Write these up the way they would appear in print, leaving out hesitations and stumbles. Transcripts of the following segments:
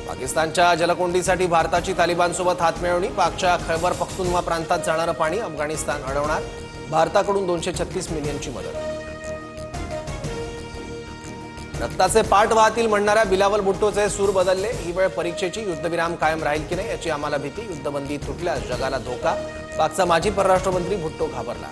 पाकिस्तानच्या जलकोंडीसाठी भारताची तालिबानसोबत हातमिळवणी। पाकच्या खैबर पख्तूनवा प्रांतात जाणारं पाणी अफगाणिस्तान अडवणार। भारताकडून 236 मिलियनची मदत। रक्ताचे पाठ वाहतील म्हणणाऱ्या बिलावल भुट्टोचे सूर बदलले। ही वेळ परीक्षेची। युद्धविराम कायम राहील की नाही याची आम्हाला भीती। युद्धबंदी तुटल्यास जगाला धोका। पाकचा माजी परराष्ट्र मंत्री भुट्टो घाबरला।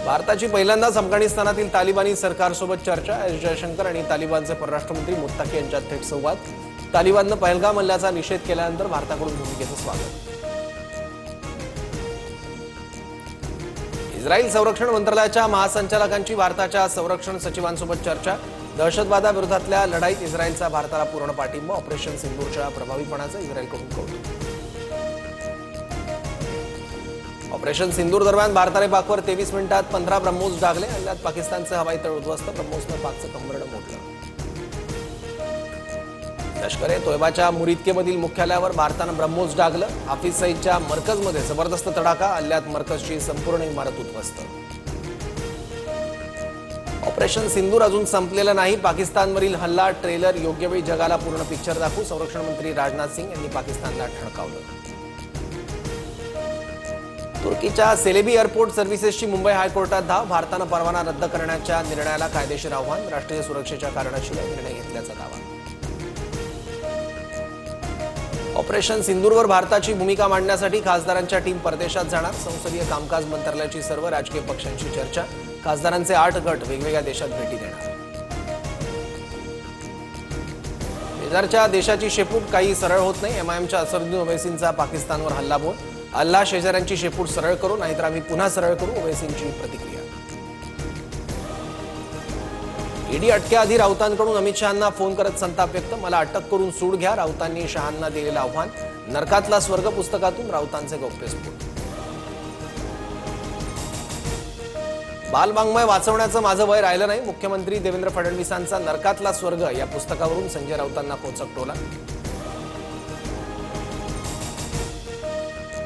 भारताची पहिल्यांदाच अफगाणिस्तानातील तालिबानी सरकारसोबत चर्चा। एस जयशंकर आणि तालिबानचे परराष्ट्र मंत्री मुत्ताकी यांच्यात थेट संवाद। तालिबाननं पहलगाम हल्ल्याचा निषेध केल्यानंतर भारताकडून भूमिकेचं स्वागत। इस्रायल संरक्षण मंत्रालयाच्या महासंचालकांची भारताच्या संरक्षण सचिवांसोबत चर्चा। दहशतवादाविरोधातल्या लढाईत इस्रायलचा भारताला पूर्ण पाठिंबा। ऑपरेशन सिंदूरच्या प्रभावीपणाचं इस्रायलकडून कौतुक। ऑपरेशन सिंदूर दरम्यान भारताने पाकवर 23 मिनिटात 15 ब्रह्मोस डागले। हल्ल्यात पाकिस्तानचं हवाई तळ उद्ध्वस्त। ब्रह्मोसनं पाकचं कंबरडं मोडलं। लष्कर-ए-तोयबाच्या मुरिदकेमधील मुख्यालयावर भारतानं ब्रह्मोस डागलं। हाफिज सईदच्या मरकजमध्ये जबरदस्त तडाखा। हल्ल्यात मरकजची संपूर्ण इमारत उद्ध्वस्त। ऑपरेशन सिंदूर अजून संपलेलं नाही। पाकिस्तानवरील हल्ला ट्रेलर योग्य वेळी जगाला पूर्ण पिक्चर दाखवू। संरक्षण मंत्री राजनाथ सिंग यांनी पाकिस्तानला ठणकावलं। तुर्कीच्या सेलेबी एअरपोर्ट सर्व्हिसेसची मुंबई हायकोर्टात धाव। भारतानं परवाना रद्द करण्याच्या निर्णयाला कायदेशीर आव्हान। राष्ट्रीय सुरक्षेच्या कारणाशिवाय निर्णय घेतल्याचा दावा। ऑपरेशन सिंदूरवर भारताची भूमिका मांडण्यासाठी खासदारांच्या टीम परदेशात जाणार। संसदीय कामकाज मंत्रालयाची सर्व राजकीय पक्षांची चर्चा। खासदारांचे 8 गट वेगवेगळ्या देशात भेटी देणार। शेजारच्या देशाची शेपूट काही सरळ होत नाही। एमआयएमच्या असदुद्दीन ओवैसींचा पाकिस्तानवर हल्लाबोल। अल्लाह शेजाऱ्यांची शेपूट सरळ करू नाहीतर आम्ही पुन्हा सरळ करू। ओवैसींची प्रतिक्रिया। ईडी अटकेआधी राऊतांकडून अमित शहांना फोन करत संताप व्यक्त। मला अटक करून सूड घ्या। राऊतांनी शहांना दिलेलं आव्हान। नरकातला स्वर्ग पुस्तकातून राऊतांचे गौप्यस्फोट। बालवाङ्मय वाचवण्याचं माझं वय राहिलं नाही। मुख्यमंत्री देवेंद्र फडणवीसांचा नरकातला स्वर्ग या पुस्तकावरून संजय राऊतांना खोचक टोला।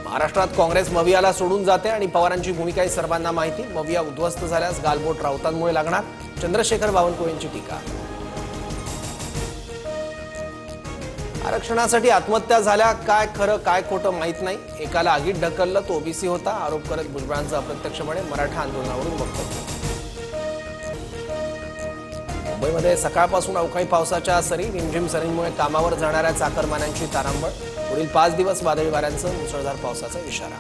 महाराष्ट्रात काँग्रेस मवियाला सोडून जाते आणि पवारांची भूमिकाही सर्वांना माहिती। मविया उद्ध्वस्त झाल्यास गालबोट राऊतांमुळे लागणार। चंद्रशेखर बावनकुळेंची टीका। आरक्षणासाठी आत्महत्या झाल्या काय खरं काय खोटं माहीत नाही। एकाला आगीत ढकललं तो ओबीसी होता आरोप करत भुजबळांचं अप्रत्यक्षपणे मराठा आंदोलनावरून वक्तव्य। मुंबईमध्ये सकाळपासून अवकाळी पावसाच्या सरी। रिमझिम सरींमुळे कामावर जाणाऱ्या चाकरमान्यांची तारांबळ। पुढील 5 दिवस वादळी वाऱ्यांसह मुसळधार पावसाचा इशारा।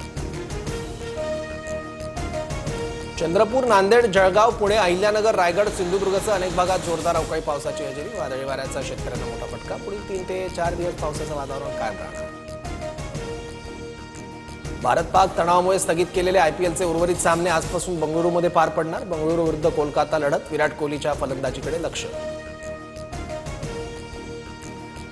चंद्रपूर, नांदेड, जळगाव, पुणे, अहिल्यानगर, रायगड, सिंधुदुर्गसह अनेक भागात जोरदार अवकाळी पावसाची हजेरी। वादळी वाऱ्याचा शेतकऱ्यांना मोठा फटका। पुढील 3 ते 4 दिवस पावसाचं वातावरण कायम राहणार। भारत-पाक तणावामुळे स्थगित केलेले आयपीएलचे उर्वरित सामने आजपासून बंगळुरूमध्ये पार पडणार। बंगळुरू विरुद्ध कोलकाता लढत। विराट कोहलीच्या फलंदाजीकडे लक्ष।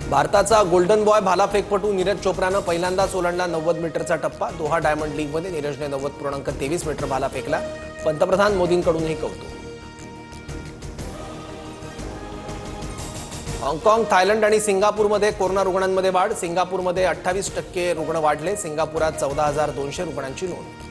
भारताचा गोल्डन बॉय भालाफेकपटू नीरज चोप्रानं पहिल्यांदाच ओलांडला 90 मीटरचा टप्पा। दोहा डायमंड लीगमध्ये नीरजने 90.23 मीटर भाला फेकला। पंतप्रधान मोदींकडूनही कौतुक। हाँगकाँग, थायलंड आणि सिंगापूरमध्ये कोरोना रुग्णांमध्ये वाढ। सिंगापूरमध्ये 28% रुग्ण वाढले। सिंगापुरात 14,200 रुग्णांची नोंद।